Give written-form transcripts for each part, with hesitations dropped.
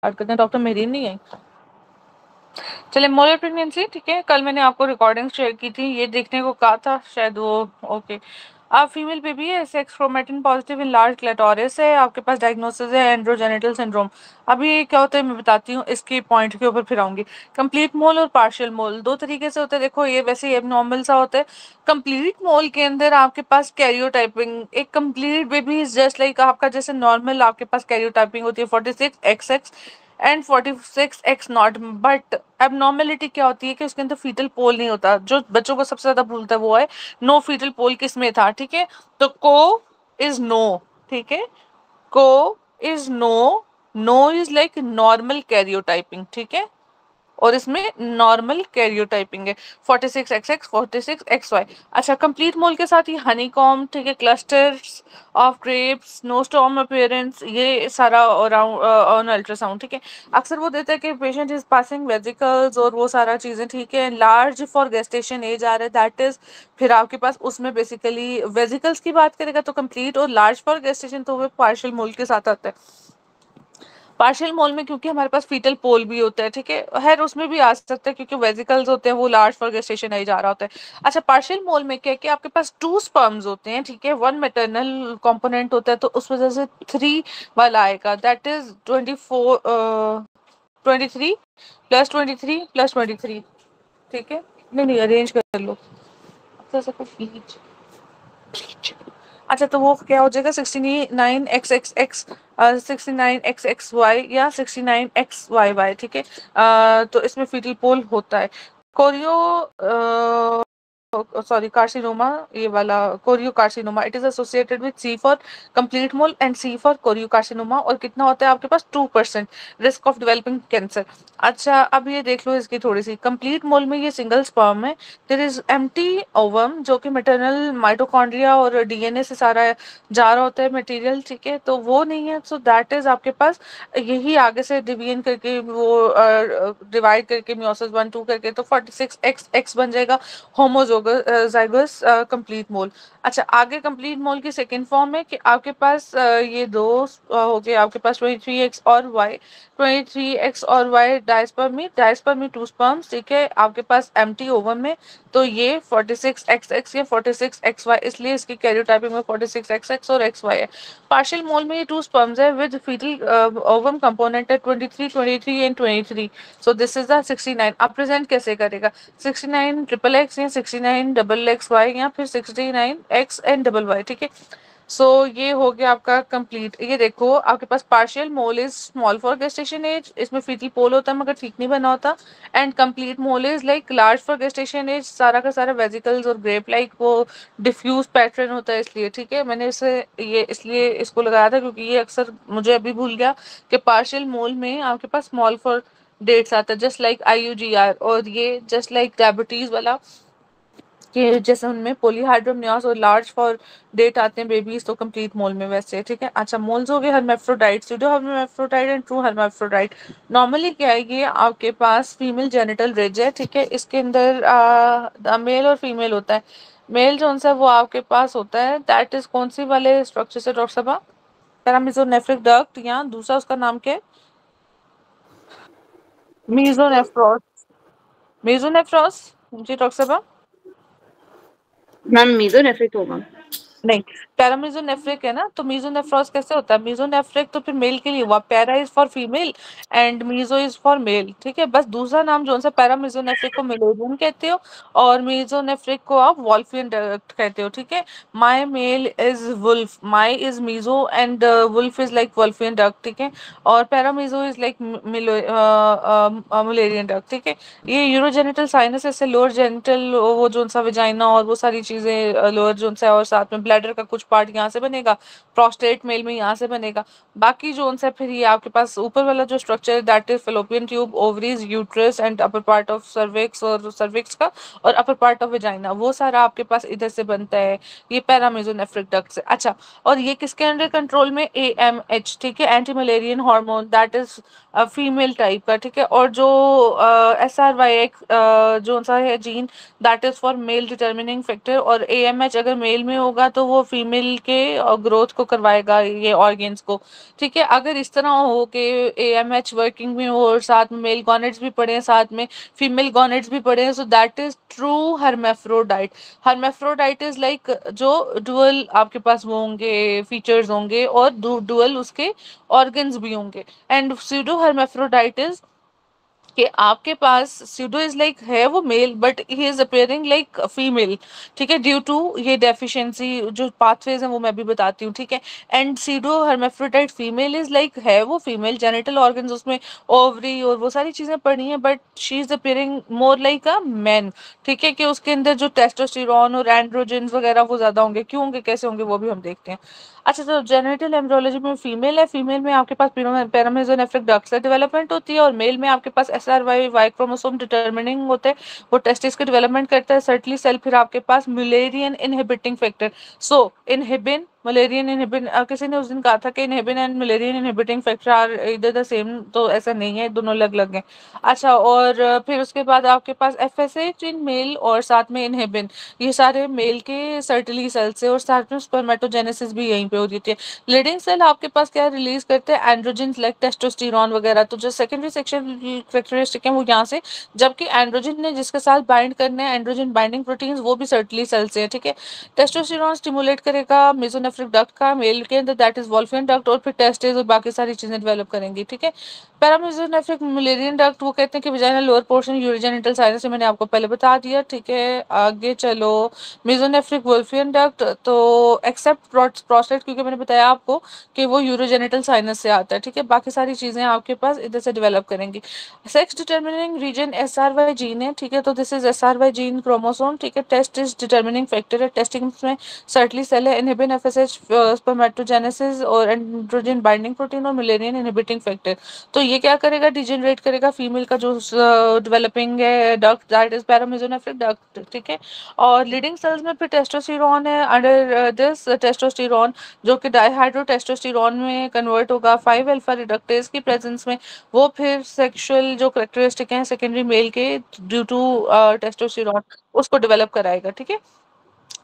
करते हैं। डॉक्टर मेहरीन नहीं आई। चलिए, मोलर प्रेगनेंसी, ठीक है। कल मैंने आपको रिकॉर्डिंग शेयर की थी, ये देखने को कहा था शायद वो। ओके, आप फीमेल बेबी है, sex chromatin positive enlarge clitoris है, आपके पास डायग्नोसिस है एंड्रोजेनिटल सिंड्रोम। अभी क्या होता है मैं बताती हूँ, इसके पॉइंट के ऊपर फिर आऊंगी। कंप्लीट मोल और पार्शियल मोल दो तरीके से होता है। देखो, ये वैसे एबनॉर्मल सा होता है। कंप्लीट मोल के अंदर आपके पास कैरियोटाइपिंग, एक complete baby is just like आपका जैसे नॉर्मल आपके पास कैरियोटाइपिंग होती है 46XX and 46X0। But abnormality क्या होती है कि उसके अंदर फीटल पोल नहीं होता। जो बच्चों को सबसे ज्यादा भूलता है वो है नो फीटल पोल किसमें था, ठीक है। तो को इज नो, ठीक है। को is no, no is like normal karyotyping, ठीक है। और इसमें नॉर्मल कैरियोटाइपिंग है 46XX 46XY। अच्छा, कंप्लीट मोल के साथ ही हनीकॉम, ठीक है, clusters of grapes, snowstorm appearance, ये सारा अराउंड ऑन अल्ट्रासाउंड, ठीक है। अक्सर वो देता है कि पेशेंट इज पासिंग वेजिकल्स और वो सारा चीजें, ठीक है। लार्ज फॉर गेस्टेशन एज आ रहा है, दैट इज फिर आपके पास उसमें बेसिकली वेजिकल्स की बात करेगा तो कंप्लीट, और लार्ज फॉर गेस्टेशन तो वो पार्शियल मोल के साथ आता है। पार्शियल मोल में क्योंकि हमारे पास फीटल पोल भी होता है, ठीक है, खैर उसमें भी आ सकता है क्योंकि वेजिकल्स होते हैं वो लार्ज फॉर गेस्टेशन आई जा रहा होता है। अच्छा, पार्शियल मोल में क्या है कि आपके पास 2 स्पर्म्स होते हैं, ठीक है, 1 मैटरनल कंपोनेंट होता है, तो उस वजह से 3 वाला आएगा, दैट इज 23 +23 +23, ठीक है। नहीं नहीं, अरेंज कर लो अच्छा कुछ प्लीज। अच्छा, तो वो क्या हो जाएगा 69XX, 69XX Y या 69XYY, ठीक है। तो इसमें फीटल पोल होता है। कोरियो सॉरी कार्सिनोमा, ये वाला chorio carcinoma, it is associated with C for complete mole and C for chorio carcinoma. और कितना होता है आपके पास 2% रिस्क ऑफ डेवलपिंग कैंसर। अच्छा, अब ये देख लो इसकी थोड़ी सी। कंप्लीट मोल में ये सिंगल स्पर्म है, देयर इज एम्प्टी ओवम जो कि मैटरनल माइटोकॉन्ड्रिया और डीएनए से सारा जा रहा होता है मटेरियल, ठीक है, तो वो नहीं है। सो दैट इज आपके पास यही आगे से डिवीजन करके वो डिवाइड करके मियोसिस 1 2 करके तो 46XX बन जाएगा होमोजाइगस कंप्लीट मोल। अच्छा, आगे कंप्लीट मोल की सेकेंड फॉर्म है कि आपके पास ये दो हो गए, आपके पास 23X और वाई, 23X और वाई डायस्पर्मी, डायस्पर्मी 2 स्पर्म्स, ठीक है, आपके पास एम्प्टी ओवम में। तो ये 46XX या 46XY, इसलिए इसकी कैरियोटाइपिंग में 46XX और XY है। पार्शियल मोल में ये 2 स्पर्म्स है विद फीटल ओवम कंपोनेंट है 23 and 23। So this is the 69। अब प्रेजेंट कैसे करेगा, 69XX या 69XXY या फिर 69X&YY, ठीक है। सो ये हो गया आपका कंप्लीट। ये देखो आपके पास partial mole is small for gestation age, इसमें फीटल पोल होता है मगर ठीक नहीं बना होता। And complete mole is like large for gestation age, सारा का सारा वेजिकल्स और ग्रेप लाइक वो डिफ्यूज पैटर्न होता है, इसलिए, ठीक है। मैंने इसे ये इसलिए इसको लगाया था क्योंकि ये अक्सर मुझे अभी भूल गया कि पार्शियल मोल में आपके पास स्मॉल फॉर डेट्स आता है जस्ट लाइक IUGR, और ये जस्ट लाइक डायबिटीज वाला कि जैसे उनमें पॉलीहाइड्रोमनियास और लार्ज फॉर डेट आते हैं बेबीज तो कंप्लीट मोल में वैसे, ठीक है। अच्छा, मोल्स हो गए hermaphrodite, pseudo hermaphrodite and true hermaphrodite. Normally क्या है, ये आपके पास फीमेल जेनिटल रिज है, ठीक है, इसके अंदर मेल और फीमेल होता है। मेल जो सा वो आपके पास होता है दैट इज कौन सी वाले स्ट्रक्चर से डॉक्टर साहब, पैरामीजोनेफ्रिक डक्ट या दूसरा उसका नाम क्या है, मीजोनेफ्रॉस, मीजोनेफ्रॉस जी डॉक्टर साहब। मैम मीजोनेफ्रिक होगा। नहीं, पैरामीजोनेफ्रिक है ना, तो मीजोनेफ्रॉस कैसे होता है, मीजोनेफ्रिक तो फिर मेल के लिए हुआ, para is for female and meso is for male, ठीक है। बस दूसरा नाम जो सा पैरामीजोनेफ्रिक को मेलोडियन कहते हो और मीजोनेफ्रिक को आप वॉल्फियन डक्ट कहते हो, ठीक है। My male is wolf, my is meso and wolf is like wolffian duct, ठीक है। और parameso is like Mullerian duct, ठीक है। ये यूरोजेनिटल साइनस से लोअर जेनिटल वो जो सा विजाइना और वो सारी चीजें लोअर जो सा, और साथ में ब्लैडर का कुछ पार्ट यहाँ से बनेगा, प्रोस्टेट मेल में यहाँ से बनेगा। बाकी जो सा फिर ये आपके पास ऊपर वाला जो स्ट्रक्चर है that is fallopian tube, ovaries, uterus and upper part of cervix और सर्विक्स का और अपर पार्ट ऑफ विजाइना, वो सारा आपके पास इधर से बनता है, ये पैरामीजोनेफ्रिक डक्ट से। अच्छा, और ये किसके अंडर कंट्रोल में, AMH, ठीक है, anti Mullerian hormone, that is female type का, ठीक है। और जो SRYX जो सा है gene that is for mail determining factor, और AMH अगर मेल में होगा तो वो फीमेल फीमेल के ग्रोथ को करवाएगा, ये ऑर्गेन्स को। ठीक है, अगर इस तरह हो कि एएमएच वर्किंग में हो और साथ में मेल गॉनेट्स भी पड़े हैं, साथ में फीमेल गॉनेट्स भी पड़े हैं, सो that is true hermaphrodite. Hermaphrodite is like जो डुअल आपके पास वो होंगे, फीचर्स होंगे और डुअल उसके ऑर्गन्स भी होंगे। एंड स्यूडो हर्मेफ्रोडाइट इज कि आपके पास स्यूडो इज लाइक है वो male but he is appearing like female. ठीक है, ड्यू टू ये डेफिशिएंसी जो पाथवेज है वो मैं भी बताती हूँ। ठीक है, and pseudo hermaphrodite female is like है वो फीमेल, जेनिटल ऑर्गन्स उसमें ओवरी और वो सारी चीजें पड़ी हैं, but she is appearing more like a man. ठीक है, कि उसके अंदर जो टेस्टोस्टेरोन और एंड्रोजन वगैरह वो ज्यादा होंगे, क्यों होंगे, कैसे होंगे, वो भी हम देखते हैं। अच्छा, तो जेनिटल एम्ब्रियोलॉजी में फीमेल है, फीमेल में आपके पास पैरामेसोनेफ्रिक डक्ट से डेवलपमेंट होती है, और मेल में आपके पास SRY वाई क्रोमोसोम डिटर्मिनिंग होते हैं, वो टेस्टिस के डेवलपमेंट करता है, सर्टली सेल, फिर आपके पास Mullerian inhibiting factor. So inhibin Mullerian inhibin, किसी ने उस दिन कहा था कि inhibin and Mullerian inhibiting factor are either the same, तो ऐसा नहीं है, दोनों अलग अलग हैं। अच्छा, और फिर उसके बाद आपके पास FSH इन मेल और साथ में इनहिबिन, ये सारे मेल के सर्टली सेल से, और साथ में स्पर्मेटोजेनेसिस भी यहीं पे होती है। लीडिंग सेल आपके पास क्या रिलीज करते हैं, एंड्रोजन लाइक टेस्टोस्टेरोन वगैरह, तो जो सेकेंडरी सेक्शन कैरेक्टरिस्टिक है वो यहाँ से, जबकि एंड्रोजन ने जिसके साथ बाइंड करने हैं एंड्रोजन बाइंडिंग प्रोटीन्स, वो भी सर्टली सेल से है। ठीक है, टेस्टोस्टेरोन स्टिमुलेट करेगा मेसोनेफ्रिक डक्ट का मेल के अंदर, दैट इज वॉल्फियन डक्ट, और फिर टेस्टेज और बाकी सारी चीजें डेवलप करेंगी। ठीक है, पैरामेसोनेफ्रिक मुलेरियन डक्ट वो कहते हैं कि vaginal lower portion urogenital sinus, मैंने आपको पहले बता दिया। ठीक है, आगे चलो, मेसोनेफ्रिक वोल्फियन डक्ट, तो एक्सेप्ट प्रोस्टेट, क्योंकि मैंने बताया आपको कि वो यूरोजेनिटल साइनस से आता है। ठीक है, बाकी सारी चीजें आपके पास इधर से डेवलप करेंगी। Sex determining region SRY gene है। ठीक है, तो this is SRY gene chromosome. ठीक है, टेस्ट इज डिटर्मिनिंग फैक्टर है, टेस्टिंग में सर्टली सेल है, इनहिबिन FSH स्पर्मेटोजेनेसिस और एंड्रोजन बाइंडिंग प्रोटीन और मिलेनियन इनहिबिटिंग फैक्टर। तो ये क्या करेगा, डिजेनरेट करेगा फीमेल का जो डेवलपिंग है डक्ट, दैट इज पैरामेसोनेफ्रिक डक्ट। ठीक है, और लीडिंग सेल्स में फिर टेस्टोस्टेरोन है, अंडर दिस टेस्टोस्टेरोन जो कि डाईहाइड्रोटेस्टोस्टेरोन में कन्वर्ट होगा 5 अल्फा रिडक्टेज की प्रेजेंस में, वो फिर सेक्सुअल जो करेक्टरिस्टिक हैं सेकेंडरी मेल के ड्यू टू टेस्टोस्टेरोन उसको डेवलप कराएगा। ठीक है,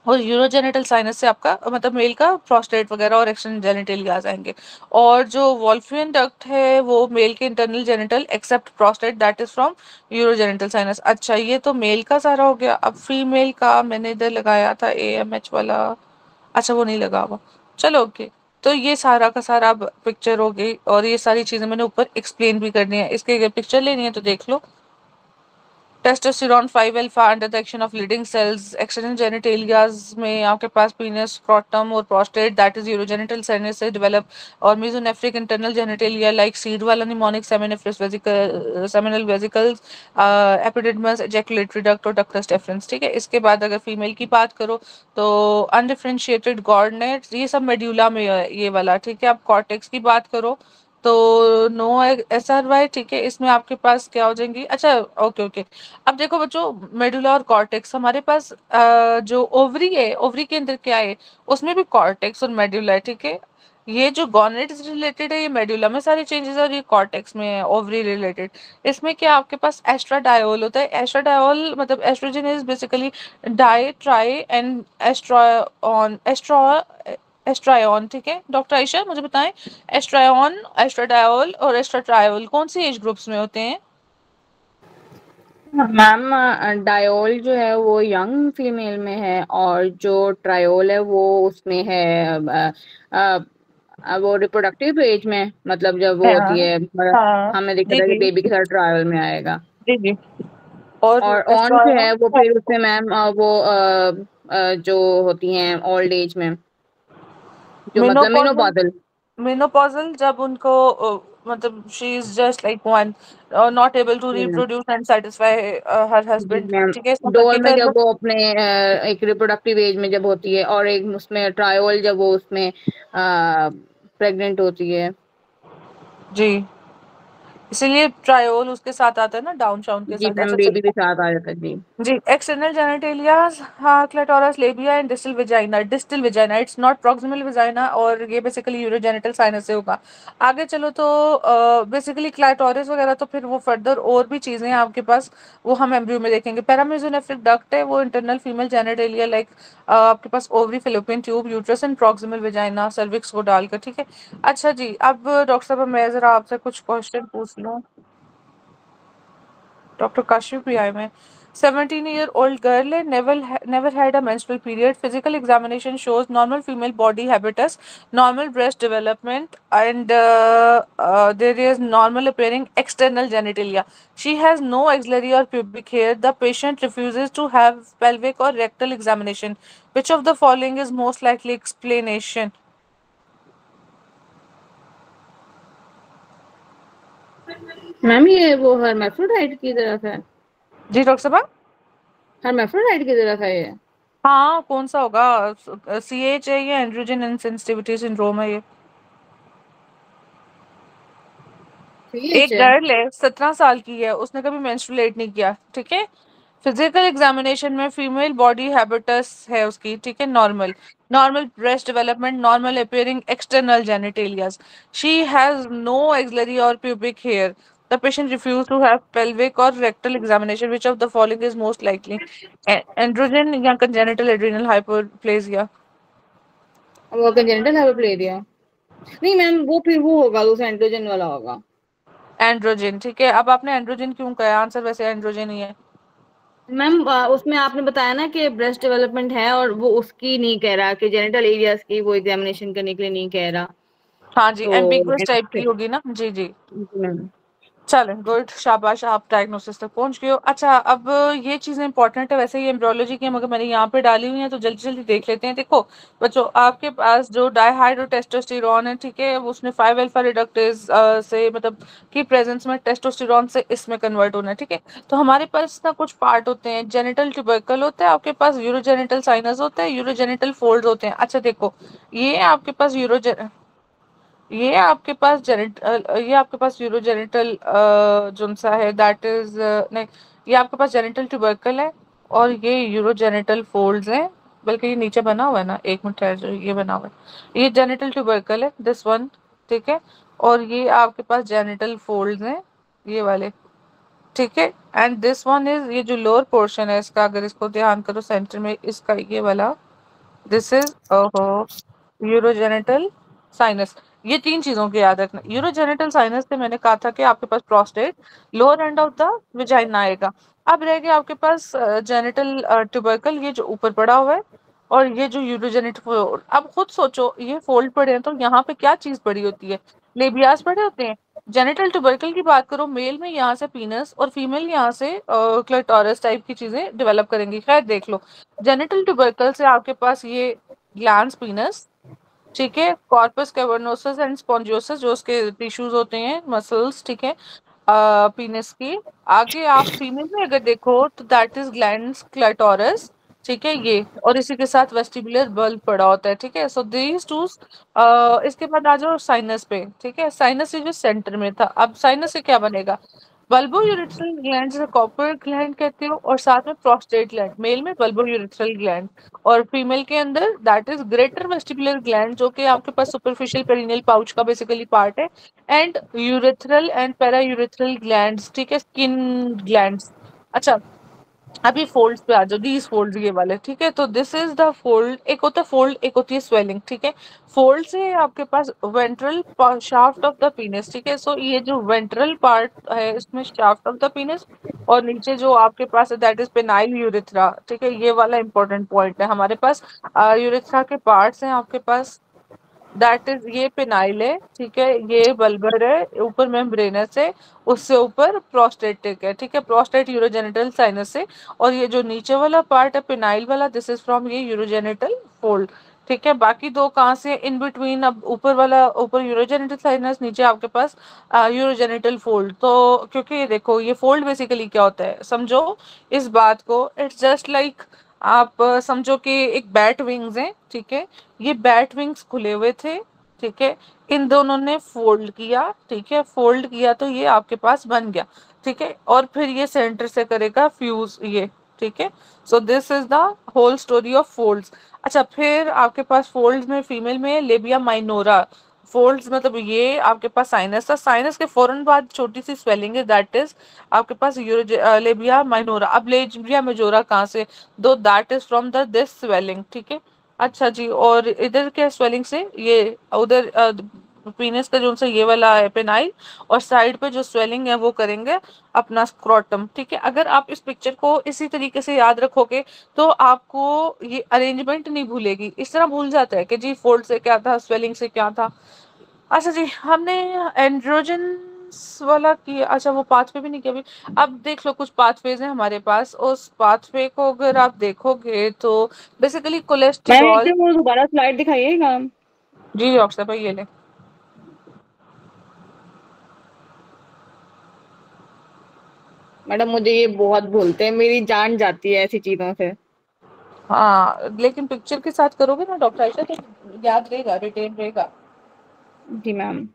और यूरोजेनिटल साइनस से आपका मतलब मेल का प्रोस्टेट वगैरह और एक्सटर्नल जेनिटल आ जाएंगे। और जो वॉल्फियन डक्ट है वो मेल के internal genital except prostate, that is from urogenital sinus. अच्छा, ये तो मेल का सारा हो गया। अब फीमेल का मैंने इधर लगाया था AMH वाला, अच्छा वो नहीं लगा हुआ, चलो ओके। तो ये सारा का सारा अब पिक्चर हो गई, और ये सारी चीजें मैंने ऊपर एक्सप्लेन भी करनी है। इसके अगर पिक्चर लेनी है तो देख लो। Testosterone 5 alpha under the action of leading cells, external genitalias में आपके पास पीनस, स्क्रोटम और prostate, that is urogenital sinus से डेवलप, और mesonephric internal genitalia like seed वाला mnemonic seminiferous vesicle, seminal vesicles, epididymis, ejaculatory duct और ductus deferens. ठीक है, इसके बाद अगर फीमेल की बात करो तो अनडिफरेंशिएटेड गॉर्डनेट, ये सब मेड्यूला में है ये वाला। ठीक है, आप कॉर्टेक्स की बात करो तो नो SRY। ठीक है, इसमें आपके पास क्या हो जाएंगी, अच्छा ओके ओके। अब देखो बच्चों, मेडुला और कॉर्टेक्स हमारे पास जो ओवरी है, ओवरी के अंदर क्या है, उसमें भी कॉर्टेक्स और मेडुला है। ठीक है, ये जो गॉनेट्स रिलेटेड है ये मेडुला में सारे चेंजेस, और ये कॉर्टेक्स में है ओवरी रिलेटेड। इसमें क्या आपके पास एस्ट्राडायोल होता है, एस्ट्राडायोल मतलब estrogen is basically di tri and estrone estriol. ठीक है, डॉक्टर आयशा मुझे बताएं, एस्ट्रायन, एस्ट्राडायोल और एस्ट्राट्रायोल कौन सी एज ग्रुप्स में होते हैं? मैम डायोल जो है वो यंग फीमेल में है, और जो ट्रायोल है वो उसमें है वो रिप्रोडक्टिव एज में, मतलब जब वो हाँ होती है हाँ, हमें देखा जी था कि जी बेबी के साथ ट्रायल में आएगा। जी जी। और और ऑन जो है एस्ट्रायन वो फिर उसमें मैम वो जो होती हैं ओल्ड एज में, जो मतलब मेनोपॉजल, मेनोपॉजल। मेनोपॉजल जब उनको मतलब she is just like one, not able to reproduce and satisfy her जी हस्बैंड। मैम, ठीक है, इसका डोल में पर्टिकुलर जब वो अपने एक रिप्रोडक्टिव एज में जब होती है, और एक उसमें ट्रायोल जब वो उसमें प्रेग्नेंट होती है। जी। इसीलिए ट्रायोल उसके साथ आता है ना, डाउन शाउन के जी साथ। मैम, अच्छा बेबी चलिए। भी साथ आ जाता है जी। जी, एक्सटर्नल जेनिटेलियाज, हाँ, clitoris, लेबिया and distal vagina. Distal vagina, it's not proximal vagina, और ये बेसिकली यूरोजेनिटल साइनस से होगा। आगे चलो तो बेसिकली क्लाइटोरिस वगैरह तो फिर वो फर्दर और भी चीजें हैं आपके पास, वो हम एम्ब्रियो में देखेंगे। पैरामेसोनेफ्रिक डक्ट है वो इंटरनल फीमेल जेनिटेलिया, लाइक आपके पास ovary, fallopian tube, uterus and proximal vagina, cervix को डालकर, ठीक है। अच्छा जी, अब डॉक्टर साहब मैं जरा आपसे कुछ क्वेश्चन पूछ लूँ। Dr. Kashif PI में 17-year-old girl never had a menstrual period. Physical examination shows normal female body habitus, normal breast development, and there is normal appearing external genitalia. She has no axillary or pubic hair. The patient refuses to have pelvic or rectal examination. Which of the following is most likely explanation? Ma'am ये वो hermaphrodite की तरफ है। जी doctor साहब। Hermaphrodite की तरफ है ये। हाँ, कौन सा होगा? CH है ये, एंड्रोजन इनसेंसिटिविटी सिंड्रोम है ये। ठीक एक है। गर्ल है, 17 साल की है, उसने कभी मेंस्ट्रुएट नहीं किया, ठीक है। फिजिकल एग्जामिनेशन में फीमेल बॉडी हैबिटस है उसकी, ठीक है, normal, normal breast development, normal appearing external genitalias, she has no axillary और pubic hair, the patient refuse to have pelvic और rectal examination, which of the following is most likely? Androgen या congenital adrenal hyperplasia? वो congenital hypoplasia. नहीं ma'am, वो फिर वो होगा, वो एंड्रोजन वाला होगा। एंड्रोजन, ठीक है। अब आपने एंड्रोजन क्यों कहा? आंसर वैसे एंड्रोजन ही है। मैम उसमें आपने बताया ना कि ब्रेस्ट डेवलपमेंट है, और वो उसकी नहीं कह रहा कि जेनिटल एरियाज की वो एग्जामिनेशन करने के लिए नहीं कह रहा। हाँ जी, तो एम्बिगुअस टाइप की होगी ना, जी जी। मैम। चलें, गुड, शाबाश, आप डायग्नोसिस तक पहुंच गए हो। अच्छा, अब ये चीजें इंपॉर्टेंट है वैसे, ये एम्ब्रियोलॉजी की है, मगर मैंने यहाँ पे डाली हुई है तो जल्दी जल्दी देख लेते हैं। देखो बच्चों, आपके पास जो डाइहाइड्रोटेस्टोस्टेरॉन है, ठीक है, वो उसने 5 अल्फा रिडक्टेज से मतलब की प्रेजेंस में टेस्टोस्टेरॉन से इसमें कन्वर्ट होना है, ठीक है। तो हमारे पास ना कुछ पार्ट होते हैं, जेनिटल ट्यूबरकल होता है आपके पास, यूरोजेनिटल साइनस होता है, यूरोजेनिटल फोल्ड होते हैं। अच्छा देखो, ये आपके पास ये आपके पास यूरोजेनिटल जोन सा है, दैट इज नहीं, ये आपके पास जेनिटल ट्यूबरकल है, और ये यूरोजेनिटल फोल्ड्स हैं। बल्कि ये नीचे बना हुआ है ना, एक मिनट ठहर जाओ, ये बना हुआ है, ये जेनिटल ट्यूबरकल है, दिस वन, ठीक है। और ये आपके पास जेनिटल फोल्ड्स हैं, ये वाले, ठीक है। एंड दिस वन इज, ये जो लोअर पोर्शन है इसका, अगर इसको ध्यान करो सेंटर में इसका, ये वाला, दिस इज यूरोजेनिटल साइनस। ये तीन चीजों को याद रखना। यूरोजेनिटल साइनस से मैंने कहा था कि आपके पास prostate, lower end of the vagina आएगा। अब रह गया आपके पास जेनिटल ट्यूबरकल, ये जो ऊपर पड़ा हुआ है, और ये जो यूरोजेनिटल फोल्ड। अब खुद सोचो, ये फोल्ड पड़े हैं तो यहाँ पे क्या चीज पड़ी होती है? लेबियास पड़े होते हैं। जेनिटल ट्यूबरकल की बात करो, मेल में यहाँ से पीनस और फीमेल यहाँ से क्लिटोरस टाइप की चीजें डेवलप करेंगी। खैर देख लो, जेनिटल ट्यूबरकल से आपके पास ये ग्लैंड्स पीनस, ठीक है, कॉर्पस कैवर्नोसस एंड स्पॉन्जियोसस, जो उसके टिश्यूज होते हैं, मसल्स, ठीक है, पीनस की। आगे आप फीमेल में अगर देखो तो दैट इज ग्लैंड्स क्लिटोरस, ठीक है, ये, और इसी के साथ वेस्टिबुलर बल्ब पड़ा होता है, ठीक है। सो दीज टू, इसके बाद आ जाओ साइनस पे, ठीक है। साइनस जो सेंटर में था, अब साइनस से क्या बनेगा? बल्बो यूरिथ्रल ग्लैंड, जिसे कॉपर ग्लैंड कहते हो, और साथ में प्रोस्टेट ग्लैंड, मेल में बल्बो यूरिथ्रल ग्लैंड, और फीमेल के अंदर that is greater vestibular gland, जो कि आपके पास सुपरफिशियल पेरिनियल पाउच का बेसिकली पार्ट है, and urethral and para urethral glands, ठीक है, स्किन ग्लैंड्स। अच्छा, अभी फोल्ड्स पे आ जाओ, दीज फोल्ड ये वाले, ठीक है। तो दिस इज द फोल्ड, एक होता है फोल्ड, एक होती है स्वेलिंग, ठीक है। फोल्ड से आपके पास ventral shaft of the penis, ठीक है। सो ये जो वेंट्रल पार्ट है इसमें शाफ्ट ऑफ द पीनस, और नीचे जो आपके पास है दैट इज पेनाइल यूरिथ्रा, ठीक है। ये वाला इंपॉर्टेंट पॉइंट है हमारे पास। यूरिथ्रा के पार्ट्स हैं आपके पास, दैट इज, ये पिनाइल है, ठीक है, ये बल्बर है, ऊपर मेम्ब्रेनस है, उससे ऊपर प्रोस्टेटिक है, ठीक है, प्रोस्टेट यूरोजेनिटल साइनस से। और ये जो नीचे वाला पार्ट है पिनाइल वाला, दिस इज फ्रॉम ये यूरोजेनिटल फोल्ड, ठीक है। बाकी दो कहाँ से? In between. अब ऊपर वाला, ऊपर यूरोजेनिटल साइनस, नीचे आपके पास यूरोजेनिटल फोल्ड। तो क्योंकि ये देखो, ये फोल्ड बेसिकली क्या होता है समझो इस बात को, इट्स जस्ट लाइक, आप समझो कि एक बैट विंग्स हैं, ठीक है, ये बैट विंग्स खुले हुए थे, ठीक है, इन दोनों ने फोल्ड किया, ठीक है, फोल्ड किया तो ये आपके पास बन गया, ठीक है, और फिर ये सेंटर से करेगा फ्यूज ये, ठीक है। So this is the whole story of folds. अच्छा, फिर आपके पास फोल्ड्स में फीमेल में लेबिया माइनोरा, फोल्ड्स मतलब ये आपके पास साइनस था, साइनस के फौरन बाद छोटी सी स्वेलिंग है, दैट इज आपके पास लेबिया माइनोरा। अब लेबिया मेजोरा कहाँ से, दो that is from the this swelling, ठीक है। अच्छा जी, और इधर क्या स्वेलिंग से, ये उधर पीनस का जो सा ये वाला है पेनाइल, और साइड पे जो स्वेलिंग है वो करेंगे अपना स्क्रोटम, ठीक है। अगर आप इस पिक्चर को इसी तरीके से याद रखोगे तो आपको ये अरेंजमेंट नहीं भूलेगी, इस तरह भूल जाता है कि जी फोल्ड से क्या था, स्वेलिंग से क्या था। अच्छा जी, हमने एंड्रोजन वाला किया, अच्छा वो पाथवे भी नहीं किया अभी। अब देख लो कुछ पाथवेज हैं हमारे पास, उस पाथवे को अगर आप देखोगे तो बेसिकली मैम एक कोलेस्टेरॉल। वो दोबारा स्लाइड दिखाइएगा। जी डॉक्टर साहब ये ले। मैडम मुझे ये बहुत भूलते हैं, मेरी जान जाती है ऐसी चीजों से। हाँ लेकिन पिक्चर के साथ करोगे ना डॉक्टर आयशा तो याद रहेगा, रिटेन रहेगा। जी मैम।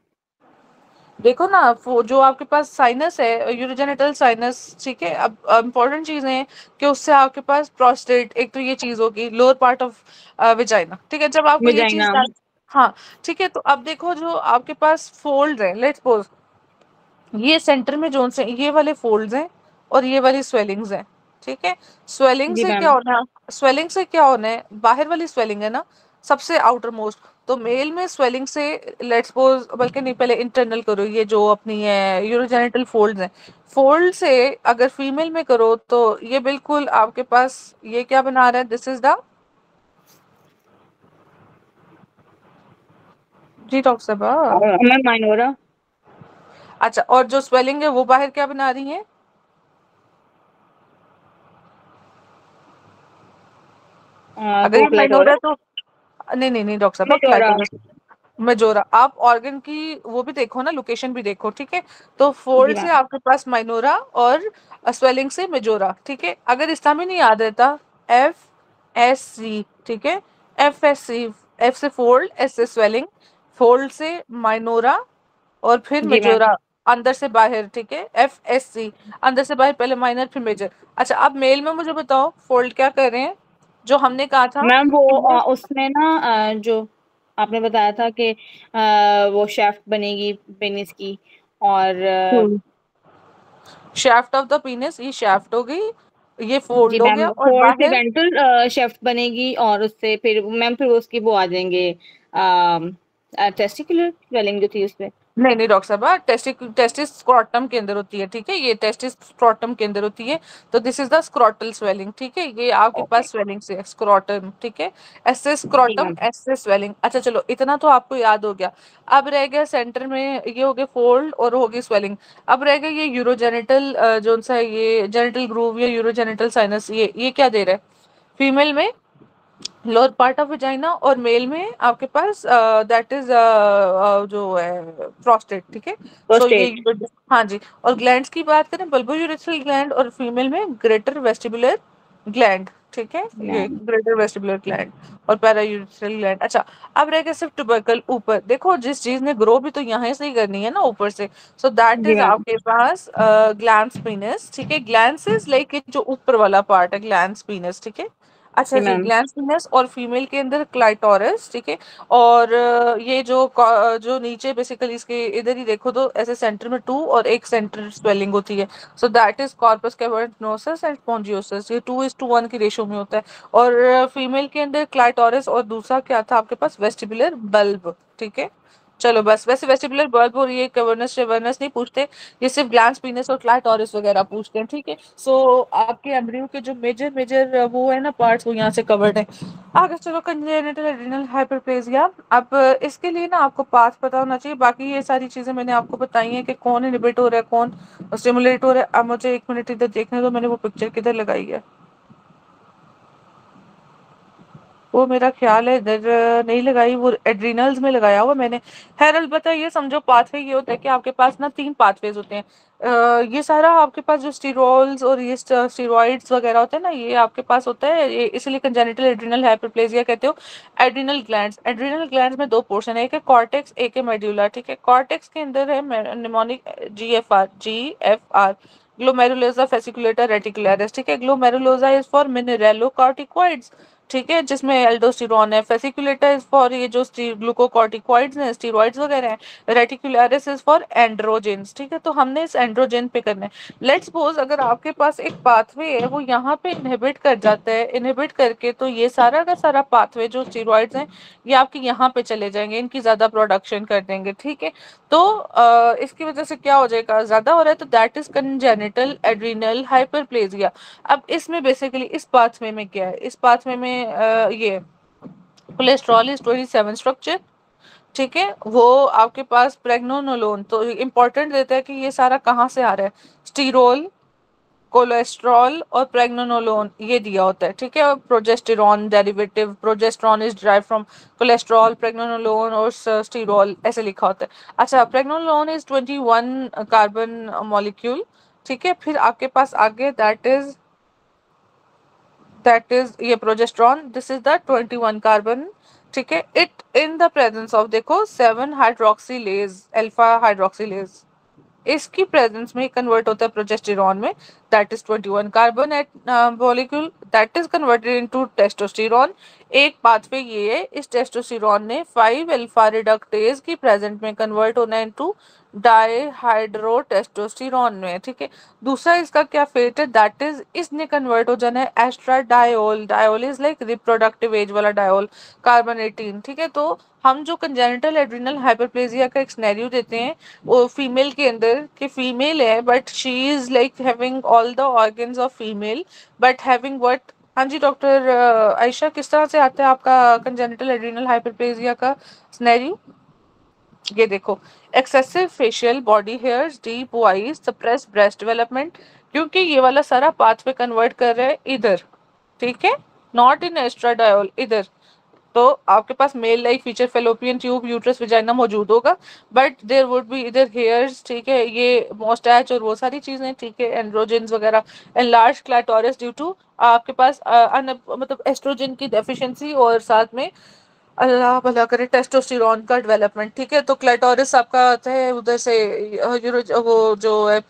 देखो ना वो जो आपके पास साइनस है, यूरोजेनिटल साइनस, ठीक है। अब इम्पोर्टेंट चीज है कि उससे आपके पास प्रोस्टेट, एक तो ये चीज होगी लोअर पार्ट ऑफ विजाइना, ठीक है, जब आपको ये चीज वजाइना। हाँ, ठीक है। तो अब देखो जो आपके पास फोल्ड है, लेट्स सपोज ये सेंटर में जोन से ये वाले फोल्ड्स हैं और ये वाली स्वेलिंग्स हैं, ठीक है। स्वेलिंग जी से क्या मैम। होना है, स्वेलिंग से क्या होना है, बाहर वाली स्वेलिंग है ना, सबसे आउटर मोस्ट। तो मेल में स्वेलिंग से लेट्स सपोज, बल्कि नहीं पहले इंटरनल करो, ये जो अपनी है यूरोजेनिटल फोल्ड्स हैं, फोल्ड से अगर फीमेल में करो तो ये बिल्कुल आपके पास ये क्या बना रहा है, दिस इज द, जी डॉक्टर साहब। Ma'am minora. अच्छा, और जो स्वेलिंग है वो बाहर क्या बना रही है, अगर वो ये माइनोर क्लेटोरस। है तो, नहीं नहीं नहीं डॉक्टर साहब क्लेटोरा। Clitoris majora. आप ऑर्गन की वो भी देखो ना, लोकेशन भी देखो, ठीक है। तो जी फोल्ड से मैम। आपके पास माइनोरा और स्वेलिंग से मेजोरा, ठीक है। अगर इसका भी नहीं याद रहता, एफ एस सी, ठीक है, एफ एस सी, एफ से फोल्ड, एस से स्वेलिंग, फोल्ड से माइनोरा और फिर जी मैम। मेजोरा, अंदर से बाहर, ठीक है, एफ एस सी, अंदर से बाहर, पहले माइनर फिर मेजर। अच्छा अब मेल में मुझे बताओ फोल्ड क्या कर रहे हैं, जो हमने कहा था मैम वो कि ये उसमें ना जो आपने बताया था कि वो शेफ्ट बनेगी पेनिस की। और शाफ्ट ऑफ द पीनस, ये शाफ्ट हो गई, ये जी फोल्ड हो मैम गया और फोर से बाहर, वेंट्रल शेफ्ट बनेगी, और उससे फिर मैम फिर उसकी वो आ जाएंगे टेस्टिकुलर स्वेलिंग जो थी उसपे। नहीं नहीं डॉक्टर साहब, टेस्टिस स्क्रोटम के अंदर होती है, ठीक है, ये टेस्टिस स्क्रोटम के अंदर होती है। तो this is the scrotal swelling, ठीक है, ये आपके ओके। पास स्वेलिंग से स्क्रोटम, ठीक है, ऐसे जी स्क्रोटम मैम। ऐसे स्वेलिंग। अच्छा चलो इतना तो आपको याद हो गया। अब रह गया सेंटर में, ये हो गया फोल्ड और हो गई स्वेलिंग। अब रह गया ये यूरोजेनिटल जो सा है, ये जेनिटल ग्रूव या यूरोजेनिटल साइनस, ये क्या दे रहा है फीमेल में, लोअर पार्ट ऑफ वजाइना, और मेल में आपके पास दैट इज जो है प्रोस्टेट, ठीक है। सो ये प्रोस्टेट। हाँ जी। और ग्लैंड्स की बात करें, बल्बो यूरेथ्रल ग्लैंड, और फीमेल में ग्रेटर वेस्टिबुलर ग्लैंड, ठीक है, ये मैम। ग्रेटर वेस्टिबुलर ग्लैंड और पैरा यूरेथ्रल ग्लैंड। अच्छा अब रह गया सिर्फ ट्यूबरकल ऊपर, देखो जिस चीज ने ग्रो भी तो यहाँ से ही करनी है ना, ऊपर से। सो दैट जी इज मैम। आपके पास ग्लैंस पीनस, ठीक है, ग्लैंस इज लाइक जो ऊपर वाला पार्ट है, ग्लैंस पीनस, ठीक है। अच्छा जी जी, मैम। ग्लैंस पीनस और फीमेल के अंदर क्लाइटोरस, ठीक है। और ये जो जो नीचे बेसिकली इसके इधर ही देखो तो ऐसे सेंटर में टू और एक सेंटर स्वेलिंग होती है। So that is corpus cavernosus and spongiosus, ये 2:1 की रेशो में होता है। और फीमेल के अंदर क्लाइटोरस और दूसरा क्या था आपके पास, वेस्टिबुलर बल्ब, ठीक है। चलो बस, वैसे वेस्टिबुलर बल्ब और ये कवर्नस शेवर्नस नहीं पूछते, ये सिर्फ ग्लैंस पीनस और क्लाइटोरिस वगैरह पूछते हैं, ठीक है। सो आपके एम्ब्रियो के जो मेजर मेजर वो है ना पार्ट्स, वो यहाँ से कवर्ड है। आगे चलो, कंजेनिटल एड्रिनल हाइपरप्लेजिया। अब इसके लिए ना आपको पाथ पता होना चाहिए, बाकी ये सारी चीजें मैंने आपको बताई हैं कि कौन इनहिबिट हो रहा है, कौन स्टिमुलेट हो रहा है। अब मुझे एक मिनट इधर देखने दो, मैंने वो पिक्चर किधर लगाई है। वो मेरा ख्याल है इधर नहीं लगाई, वो एड्रिनल्स में लगाया हुआ मैंने। खैर अलबत्ता ये समझो पाथवे ये होता है कि आपके पास ना 3 पाथवेज होते हैं। ये सारा आपके पास जो स्टीरॉल्स और ये स्टीरॉइड्स वगैरह होते हैं ना, ये आपके पास होता है, ये इसलिए कंजेनिटल एड्रिनल हाइपरप्लेजिया कहते हो। एड्रिनल ग्लैंड्स, एड्रिनल ग्लैंड्स में 2 पोर्शन है, एक है कॉर्टेक्स, एक है मेड्यूला। ठीक है, कॉर्टेक्स के अंदर है mnemonic GFR, glomerulosa fasciculata reticularis. ठीक है, ग्लोमेरुलोसा इज फॉर मिनरेलो कॉर्टिकॉइड्स। ठीक है, जिसमें एल्डोस्टेरोन है। फेसिकुलेटा इज फॉर ये जो ग्लूकोकॉर्टिकॉइड्स हैं, स्टीरॉइड्स वगैरह हैं। Reticularis is for androgens. ठीक है, तो हमने इस एंड्रोजेन पे करना है। लेट्स सपोज अगर आपके पास एक पाथवे है वो यहाँ पे इनहिबिट कर जाता है, इनहिबिट करके तो ये सारा का सारा पाथवे जो स्टीरॉइड्स हैं ये आपके यहाँ पे चले जाएंगे, इनकी ज्यादा प्रोडक्शन कर देंगे। ठीक है, तो इसकी वजह से क्या हो जाएगा, ज्यादा हो रहा है तो that is congenital adrenal hyperplasia. अब इसमें बेसिकली इस पाथवे में क्या है, इस पाथवे में ये कोलेस्ट्रॉल इज 27 स्ट्रक्चर। ठीक है, वो आपके पास प्रेग्नोलोन तो इम्पोर्टेंट देता है कि ये सारा कहाँ से आ रहा है, स्टीरोल, कोलेस्ट्रॉल और प्रेग्नोलोन ये दिया होता है। ठीक है, और progesterone derivative, progesterone is drive from cholesterol, pregnenolone और स्टीरोल ऐसे लिखा होता है। अच्छा, प्रेग्नोलोन इज 21 कार्बन मॉलिक्यूल। ठीक है, फिर आपके पास आगे दैट इज ये progesterone, this is the 21 carbon. ठीक है, it in the presence of देखो 7 हाइड्रोक्सीलेज, अल्फा हाइड्रोक्सीलेज, इसकी प्रेजेंस में कन्वर्ट होता है प्रोजेस्टेरॉन में। That is 21 carbon at molecule that is converted into testosterone. एक पाथवे ये है, इस टेस्टोस्टेरॉन ने 5 अल्फा रिडक्टेज की प्रेजेंट में कन्वर्ट होना इनटू डाईहाइड्रो टेस्टोस्टेरॉन में। ठीक है, दूसरा इसका क्या फेट है, दैट इज इसने कन्वर्ट हो जाना है estradiol. Diol is like reproductive age वाला डायोल, कार्बन 18। ठीक है, तो हम जो कंजेनिटल एड्रिनल हाइपरप्लेजिया का एक सिनेरियो देते हैं वो फीमेल के अंदर, कि फीमेल है but she is like having all the organs of female but having what. हाँ जी डॉक्टर आयशा, किस तरह से आता है आपका कंजेनिटल एड्रिनल हाइपरप्लेजिया का सिनेरियो? ये देखो, excessive facial body hairs, deep voice, suppress breast development, क्योंकि ये वाला सारा पाथवे कन्वर्ट कर रहा है इधर। ठीक है, नॉट इन एस्ट्राडायोल, इधर। तो आपके पास male like feature fallopian tube, uterus, vagina मौजूद होगा, बट देयर वुड बी इधर हेयर्स। ठीक है, ये मोस्टैच और वो सारी चीजें। ठीक है, एंड्रोजेंस वगैरह, एनलार्ज क्लैटोरिस ड्यू टू आपके पास मतलब एस्ट्रोजन की डेफिशिएंसी, और साथ में अल्लाह भला करे टेस्टोस्टेरोन का डेवलपमेंट। ठीक है, तो क्लैटोरिस आपका आता है उधर से, वो जो है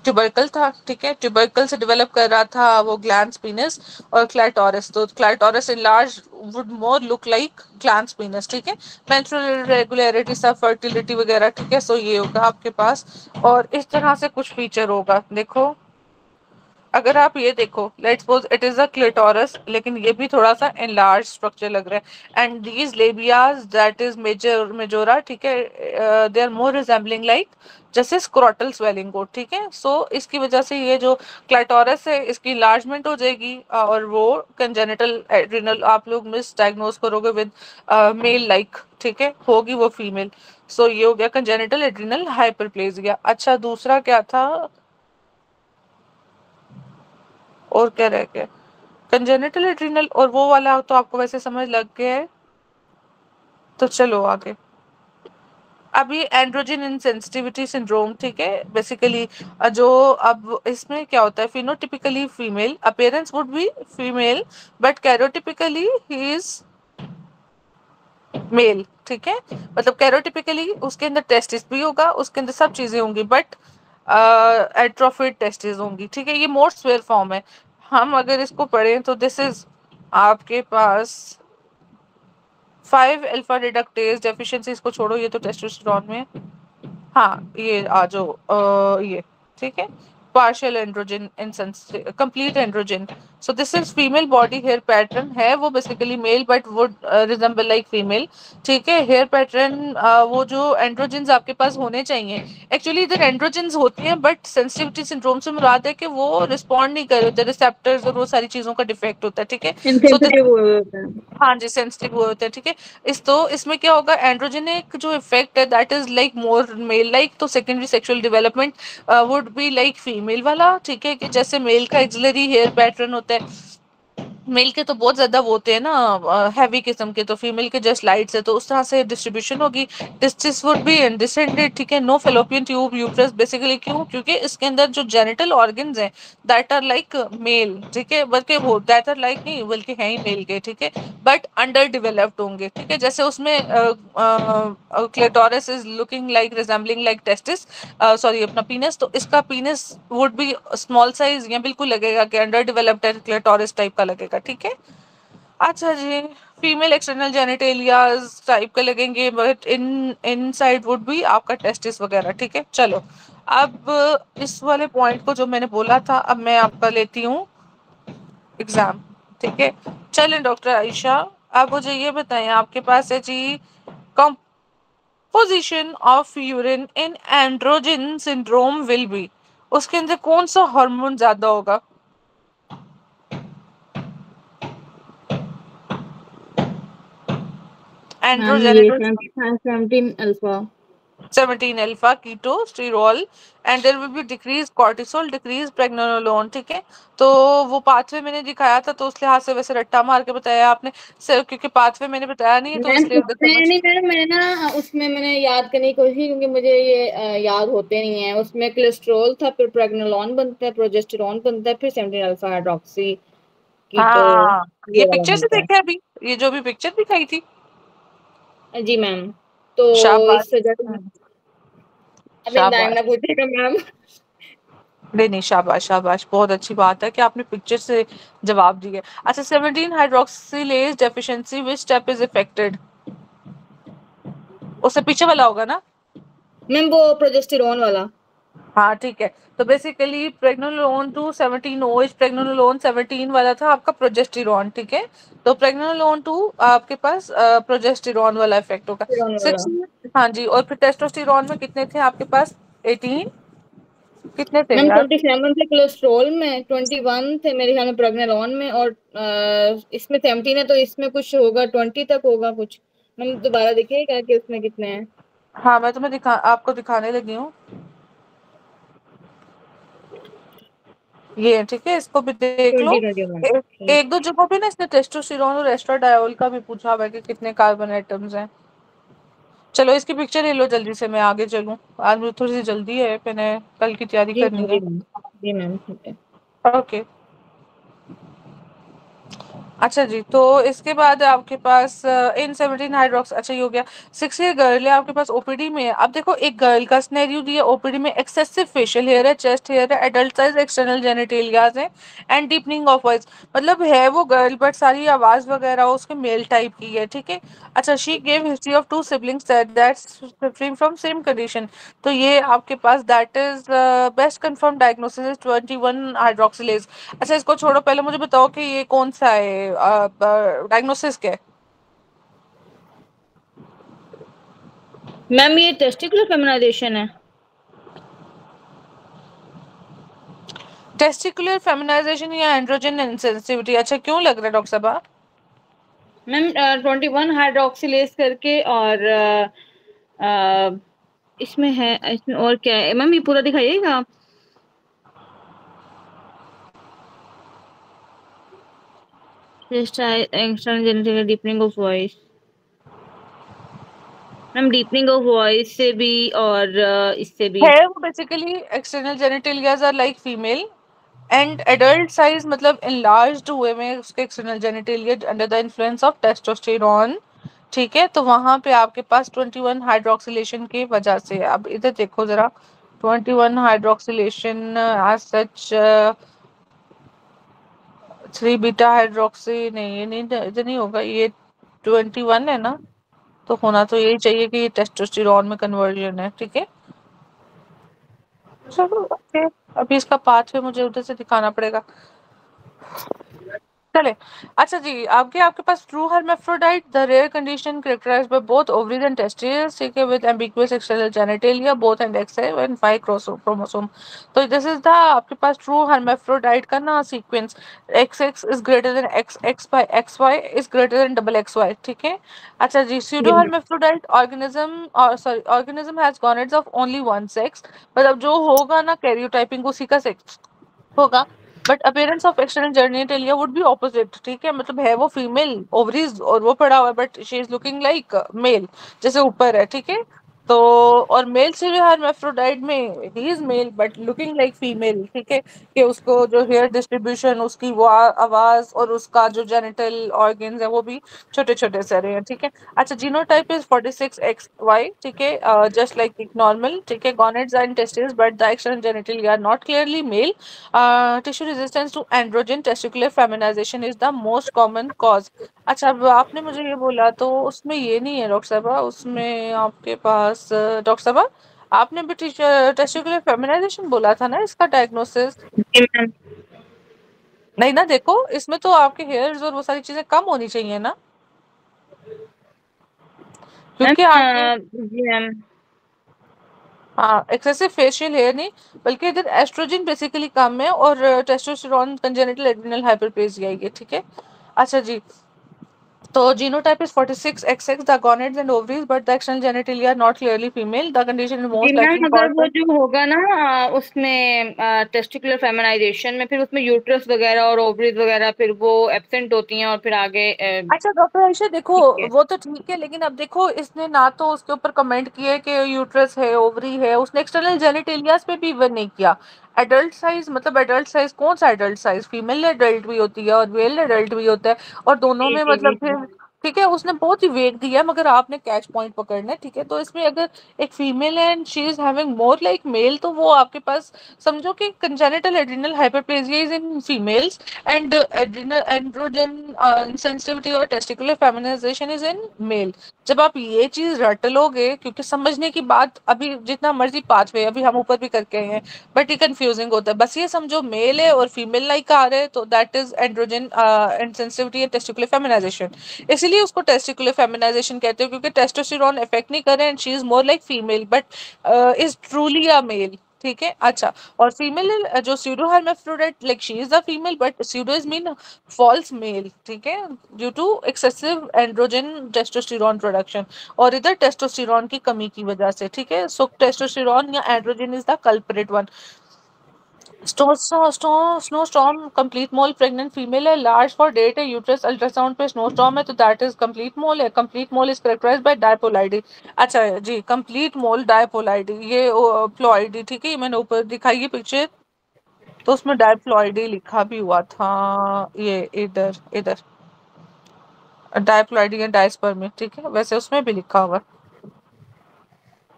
ट्यूबरकल था। ठीक है, ट्यूबरकल से डेवलप कर रहा था वो ग्लैंस पीनस और क्लैटोरिस, तो clitoris enlarge would more look like glans penis. ठीक है, मेंस्ट्रुअल इरेगुलरिटी, सब फर्टिलिटी वगैरह। ठीक है, सो ये होगा आपके पास, और इस तरह से कुछ फीचर होगा। देखो, अगर आप ये देखो, let's suppose it is a clitoris, लेकिन ये भी थोड़ा सा एनलार्ज स्ट्रक्चर लग रहा है, and these labias that is majora. ठीक है, they are more resembling like जैसे स्क्रोटल स्वेलिंग को। ठीक है, सो इसकी वजह से ये जो क्लाइटोरस है इसकी लार्जमेंट हो जाएगी, और वो कंजेनिटल एड्रिनल आप लोग मिस डायग्नोज करोगे विद मेल लाइक। ठीक है, होगी वो फीमेल। सो ये हो गया कंजेनिटल एड्रिनल हाइपरप्लेजिया। अच्छा, दूसरा क्या था, और क्या रह गया, कंजेनिटल एड्रिनल और वो वाला तो आपको वैसे समझ लग गया है। तो चलो आगे, अभी एंड्रोजन इंसेंसिटिविटी सिंड्रोम। ठीक है, बेसिकली जो अब इसमें क्या होता है, phenotypically female, appearance would be female but karyotypically he is male. ठीक है, मतलब कैरोटिपिकली उसके अंदर टेस्टिस भी होगा, उसके अंदर सब चीजें होंगी, बट एट्रोफिड टेस्टिस होंगी। ठीक है, ये मोस्ट स्वेयर फॉर्म है। हम अगर इसको पढ़ें तो दिस इज आपके पास 5 अल्फा रिडक्टेज डेफिशिएंसी, इसको छोड़ो, ये तो टेस्टोस्टेरोन में। हाँ, ये आ जाओ, ये ठीक है, partial androgen complete androgen. So this is female body hair pattern है, वो basically male but would resemble like female. ठीक है, हेयर पैटर्न वो जो एंड्रोजन्स आपके पास होने चाहिए, एक्चुअली इधर एंड्रोजन्स होती हैं बट सेंसिटिविटी सिंड्रोम से मुराद है कि वो रिस्पॉन्ड नहीं कर रहे, रिसेप्टर्स और वो सारी चीजों का डिफेक्ट होता है। ठीक है, सो इनसेंसिटिव होता है। हाँ जी, सेंसिटिव हुए होते हैं। ठीक है, इसमें क्या होगा, एंड्रोजेनिक जो इफेक्ट है that is like more male like, तो secondary sexual development would be like female वाला। ठीक है, कि जैसे मेल का एक्सिलरी हेयर पैटर्न होता है, मेल के तो बहुत ज्यादा वो होते हैं ना, हैवी किस्म के, तो फीमेल के जस्ट लाइट है, तो उस तरह से डिस्ट्रीब्यूशन होगी। टेस्टिस वुड बी डिसेंडेड, ठीक है। No fallopian tube uterus, basically क्यों, क्योंकि इसके अंदर जो जेनिटल ऑर्गन्स हैं दैट आर लाइक मेल, ठीक है, बल्कि वो दैट आर लाइक नहीं, बल्कि है ही मेल के, ठीक है, बट अंडर डेवलप्ड होंगे, ठीक है। जैसे उसमें clitoris is looking like resembling like testis, sorry अपना पीनस, तो इसका penis would be small size, या बिल्कुल लगेगा कि अंडर डेवलप्ड है, क्लेटोरिस टाइप का लगेगा, ठीक है। अच्छा जी, फीमेल एक्सटर्नल जेनिटेलियाज टाइप के लगेंगे, बट इन साइड वुड भी आपका टेस्टिस वगैरह, ठीक है। चलो, अब इस वाले पॉइंट को जो मैंने बोला था, अब मैं आपका लेती हूँ एग्जाम, ठीक है। चलें डॉक्टर आयशा, आप मुझे ये बताएं, आपके पास है जी composition of urine in androgen syndrome will be, उसके अंदर कौन सा हार्मोन ज्यादा होगा? मैम ये androgenic 17 alpha. 17 alpha ketosterol, and there will be decrease cortisol, decrease pregnenolone, ठीक है। तो वो पाथवे मैंने दिखाया था, तो उस लिहाज से वैसे रट्टा मार के बताया आपने, क्योंकि पाथवे मैंने बताया नहीं है, तो मैम इसलिए उधर उसमें समझ। नहीं मैम, मैंने ना उसमें मैंने याद करने की कोशिश की, क्योंकि मुझे ये याद होते नहीं है। उसमें कोलेस्ट्रॉल था, फिर प्रेगनेलोन बनता है, प्रोजेस्टेरोन बनता है, फिर 17 अल्फा हाइड्रोक्सी कीटो, हाँ, ये ये वाला पिक्चर से बनता है। देखा अभी, ये जो भी पिक्चर दिखाई थी। जी मैम। तो शाबाश। इस वजह, अब टाइम शाबाश। ना पूछेगा मैम। नहीं नहीं, शाबाश शाबाश, बहुत अच्छी बात है कि आपने पिक्चर से जवाब दिया। अच्छा, 17 hydroxylase deficiency, which step is affected? उससे पीछे वाला होगा ना? मैम वो प्रोजेस्टेरोन वाला। हाँ ठीक है। तो बेसिकली प्रेग्नोलोन टू 17 ओएच, प्रेग्नोलोन 17 वाला था आपका प्रोजेस्टेरॉन, ठीक है। तो प्रेग्नोलोन टू आपके पास प्रोजेस्टेरॉन वाला इफेक्ट होगा। प्रोजेस्टेरोन वाला। 6, हाँ जी, और फिर टेस्टोस्टेरॉन में कितने थे आपके पास? 18, कितने थे मैम यार? 27 थे कोलेस्ट्रॉल में, 21 थे मेरे ख्याल में प्रेगनेलॉन में, और इसमें 17 है, तो इसमें कुछ होगा 20 तक होगा कुछ। मैम दोबारा देखिएगा कि उसमें कितने हैं। हाँ, मैं तुम्हें आपको दिखाने लगी हूँ, ये ठीक है, इसको भी देख लो। 20 21। एक, ठीक। एक दो जगहों पे ना इसने टेस्टोस्टेरोन और एस्ट्राडायोल का भी पूछा हुआ है कि कितने कार्बन एटम्स हैं। चलो इसकी पिक्चर ले लो जल्दी से, मैं आगे चलूं, आज मुझे थोड़ी सी जल्दी है, मैंने कल की तैयारी जी करनी मैम, जी है। मैम। जी मैम, ठीक है। ओके। अच्छा जी, तो इसके बाद आपके पास इन 17 हाइड्रोक्स, अच्छा ये हो गया। 6 ये गर्ल है आपके पास, ओपीडी में है। अब देखो एक गर्ल का स्नेरियो दिया, ओपीडी में एक्सेसिव फेशियल हेयर है, चेस्ट हेयर है, एडल्ट साइज एक्सटर्नल जेनिटेलियाज है, एंड डीपनिंग ऑफ वॉइस, मतलब है वो गर्ल बट सारी आवाज वगैरह उसके मेल टाइप की है, ठीक है। अच्छा, she gave history of two siblings that's suffering from same condition, तो ये आपके पास that is best confirm diagnosis is 21 hydroxylase. अच्छा, इसको छोड़ो, पहले मुझे बताओ कि ये कौन सा है, डायग्नोसिस क्या है? मैम ये टेस्टिकुलर फेमिनाइजेशन है। टेस्टिकुलर फेमिनाइजेशन या एंड्रोजन इंसेंसिटिविटी, अच्छा क्यों लग रहा है डॉक्टर साहब? मैम 21 हाइड्रोक्सिलेज करके, और इसमें है, इसमें और क्या है मैम, ये पूरा दिखाइएगा। External genital deepening of voice. Ma'am deepening of voice से भी, और इससे भी। है वो basically external genitalias are like female, and adult size मतलब enlarged हुए में उसके external genitalia under the influence of testosterone, ठीक है। तो वहां पे आपके पास 21 हाइड्रोक्सिलेशन की वजह से है। अब इधर देखो जरा, 21 hydroxylation as such, 3 beta hydroxy नहीं, ये नहीं, इधर नहीं होगा ये, 21 है ना, तो होना तो यही चाहिए कि ये टेस्टोस्टेरॉन में कन्वर्जन है, ठीक है। चलो ओके, अभी इसका पाथवे मुझे उधर से दिखाना पड़ेगा। चले। अच्छा जी, आपके आपके पास true hermaphrodite, the rare condition characterized by both ovaries and testes, ठीक है, with ambiguous external genitalia, both and XY and 5 chromosome। तो दिस इज द आपके पास ट्रू hermaphrodite का ना sequence, XX is greater than XX by XY is greater than double XY, ठीक है। अच्छा जी, जी pseudo मैम। hermaphrodite organism, और sorry, organism has gonets of only one sex, मतलब जो होगा ना कैरियोटाइपिंग उसी का सेक्स होगा। But appearance of external genitalia would be opposite, ठीक है, मतलब है वो फीमेल ओवरीज और वो पड़ा हुआ है, but she is looking like male, जैसे ऊपर है, ठीक है। तो और मेल से भी हर्माफ्रोडाइट में ही is mail but looking like female, ठीक है, कि उसको जो हेयर डिस्ट्रीब्यूशन, उसकी वो आवाज और उसका जो जेनिटल ऑर्गन्स है वो भी छोटे छोटे से रहे हैं, ठीक है। अच्छा, जीनोटाइप इज 46XY, ठीक है, जस्ट लाइक नॉर्मल, ठीक है। Gonads and testis but the external genital are not clearly male. Tissue resistance to androgen testicular feminisation is the most common cause. अच्छा, अब आपने मुझे ये बोला तो उसमें ये नहीं है डॉक्टर साहबा, उसमें आपके पास डॉक्टर साहबा आपने भी टेस्टिकुलर फेमिनाइजेशन बोला था ना इसका डायग्नोसिस। जी मैम। नहीं ना, देखो इसमें तो आपके हेयर्स और वो सारी चीजें कम होनी चाहिए ना, मैम क्योंकि आपके जी मैम। हाँ एक्सेसिव फेशियल हेयर नहीं, बल्कि इधर एस्ट्रोजन बेसिकली कम है और टेस्टोस्टेरोन कंजेनिटल एड्रिनल हाइपरप्लेजिया ये, ठीक है। अच्छा जी, तो genotype is 46XX, the gonads and ovaries, but the external genitalia are not clearly female. The condition is जी most मैम, likely अगर caused वो by जो होगा ना उसमें टेस्टिकुलर फेमिनाइजेशन में, फिर उसमें यूट्रस वगैरह और ओवरीज वगैरह फिर वो एब्सेंट होती हैं और फिर आगे अच्छा डॉक्टर आयशा देखो, ठीक है। वो तो ठीक है, लेकिन अब देखो इसने ना तो उसके ऊपर कमेंट किया है कि यूट्रस है ओवरी है, उसने एक्सटर्नल जेनिटेलियास पे भी इवन नहीं किया। एडल्ट साइज मतलब एडल्ट साइज कौन सा एडल्ट साइज, फीमेल एडल्ट भी होती है और मेल एडल्ट भी होता है, और दोनों जी में जी जी मतलब जी। फिर ठीक है उसने बहुत ही वेग दिया है, मगर आपने कैच पॉइंट पकड़ना है, ठीक है। तो इसमें अगर एक फीमेल है and she is having more like male, तो वो आपके पास समझो कि congenital adrenal hyperplasia is in females and adrenal androgen insensitivity और testicular feminisation is in male. जब आप ये चीज रट लोगे, क्योंकि समझने की बात अभी जितना मर्जी पाथवे अभी हम ऊपर भी करके आए हैं, बट ये कंफ्यूजिंग होता है, बस ये समझो मेल है और फीमेल लाइक आ रहे हैं तो that is androgen insensitivity and testicular feminization. इसीलिए उसको टेस्टिकुलर फेमिनाइजेशन कहते हैं, क्योंकि टेस्टोस्टेरोन इफेक्ट नहीं कर रहे and she is more like female but is truly a male, ठीक है। अच्छा, और फीमेल जो pseudo hermaphrodite like she is a female but pseudo is mean false male, ठीक है, due to excessive androgen testosterone production, और इधर testosterone की कमी की वजह से, ठीक है। सो टेस्टोस्टेरोन या androgen is the culprit one. Snowstorm complete mole pregnant female है, लार्ज फॉर डेट है, यूट्रस अल्ट्रासाउंड पे स्नोस्टॉर्म है, तो दैट इज कंप्लीट मोल है। Complete mole is characterised by diploidy. अच्छा जी, कंप्लीट मोल डायपोलाइडी ये प्लॉइडी, ठीक है, ये मैंने ऊपर दिखाई है पिक्चर, तो उसमें डायप्लॉइडी लिखा भी हुआ था, ये इधर इधर डायप्लॉइडी या डायस्पर्मी, ठीक है, वैसे उसमें भी लिखा हुआ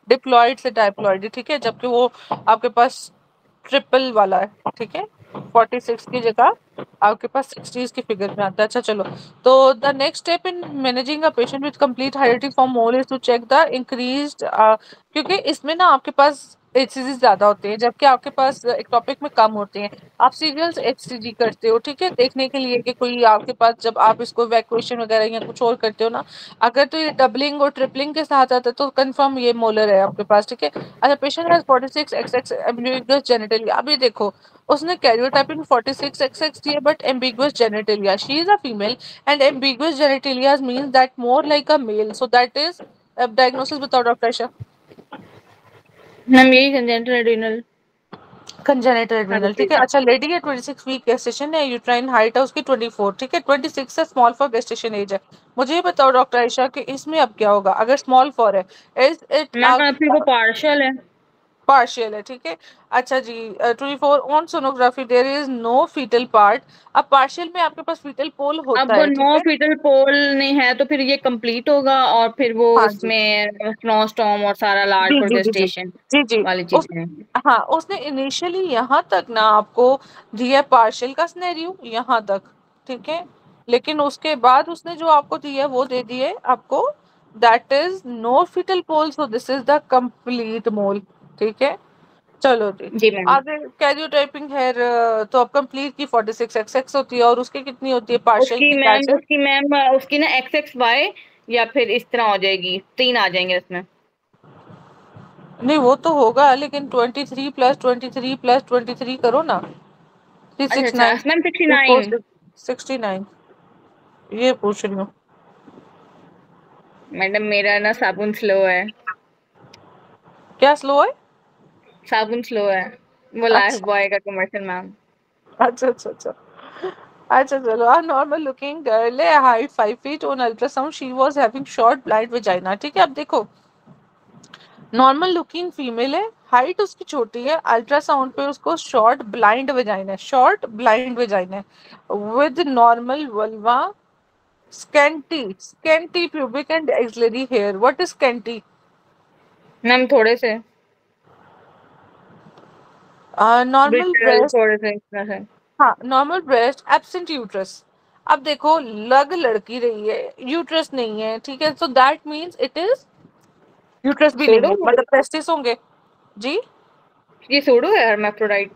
डिप्लॉइड से डायप्लॉइडी, ठीक है, जबकि वो आपके पास ट्रिपल वाला है, ठीक है। 46 की जगह आपके पास 60 की फिगर में आता है। अच्छा चलो, तो the next step in managing a patient with complete heredity form mole is to check the increased, क्योंकि इसमें ना आपके पास एचसीजी ज्यादा होते हैं जबकि आपके पास एक्टोपिक में कम होते हैं। आप सीरियल्स एचसीजी करते हो, ठीक है, देखने के लिए कि कोई आपके पास जब आप इसको वैक्यूएशन वगैरह या कुछ और करते हो ना, अगर तो ये डबलिंग और ट्रिपलिंग के साथ आता है तो कंफर्म ये मोलर है आपके पास, ठीक है। अच्छा, patient has 46XX ambiguous genitalia. अभी देखो उसने कैरियोटाइपिंग 46XX दिया but ambiguous genitalia, she is a female and ambiguous genitalia means that more like a male, so that is diagnosis without doctor. Ma'am यही कंजेंटल एड्रिनल कंजेनिटल एड्रिनल, ठीक है। Hyperplasia. अच्छा, lady है 26 week gestation है, uterine height है उसकी 24, ठीक है, 26 से स्मॉल फॉर गेस्टेशन एज है। मुझे ये बताओ डॉक्टर आयशा कि इसमें अब क्या होगा अगर स्मॉल फॉर है, इज इट मैम फिर वो पार्शियल है। पार्शियल है, ठीक है। अच्छा जी, 24 on sonography there is no foetal part. अब पार्शियल में आपके पास फीटल पोल होता अब वो है, ठीक नो है। फीटल पोल नहीं है तो फिर ये कंप्लीट होगा और फिर वो हाँ जी उसमें स्नोस्टॉर्म और सारा लार्ज जी फॉर जी जी जी गेस्टेशन जी जी। वाली उस चीजें हैं। हाँ उसने इनिशियली यहाँ तक ना आपको दिया पार्शियल का सिनेरियो यहाँ तक, ठीक है, लेकिन उसके बाद उसने जो आपको दिया वो दे दिए आपको, that is no fetal pole, so this is the complete mole, ठीक है। चलो जी, जी मैम। आगे कैरियोटाइपिंग हेयर, तो अब कंप्लीट की 46XX होती है और उसकी कितनी होती है पार्शियल की कैसे। उसकी मैम उसकी ना XXY या फिर इस तरह हो जाएगी, 3 आ जाएंगे उसमें। नहीं वो तो होगा, लेकिन 23 + 23 + 23 करो ना, थ्री अच्छा सिक्स अच्छा नाइन मैम, थ्री फोर 69। 69, ये पूछ रही हूँ। मैडम मेरा ना साबुन स्लो है। क्या स्लो है? साबुन स्लो है, वो लाइफ अच्छा बॉय का कमर्शियल मैम। अच्छा अच्छा अच्छा। अच्छा चलो, a normal looking girl है, height 5 feet, on ultrasound she was having short blind vagina। ठीक है, अब देखो नॉर्मल लुकिंग फीमेल है, हाइट उसकी छोटी है, अल्ट्रासाउंड पे उसको शॉर्ट ब्लाइंड वेजाइना है, शॉर्ट ब्लाइंड वेजाइना है, with normal vulva, scanty scanty pubic and axillary hair. What is scanty? Ma'am थोड़े से, नॉर्मल ब्रिटल ब्रेस्ट। थोड़े से इस तरह से। हाँ, नॉर्मल ब्रेस्ट, एब्सेंट यूट्रस। अब देखो लग लड़की रही है, यूट्रस नहीं है, ठीक है, so that means it is uterus भी नहीं सूडो, है, मतलब टेस्टिस होंगे। जी, ये सूडो है हर्माफ्रोडाइट।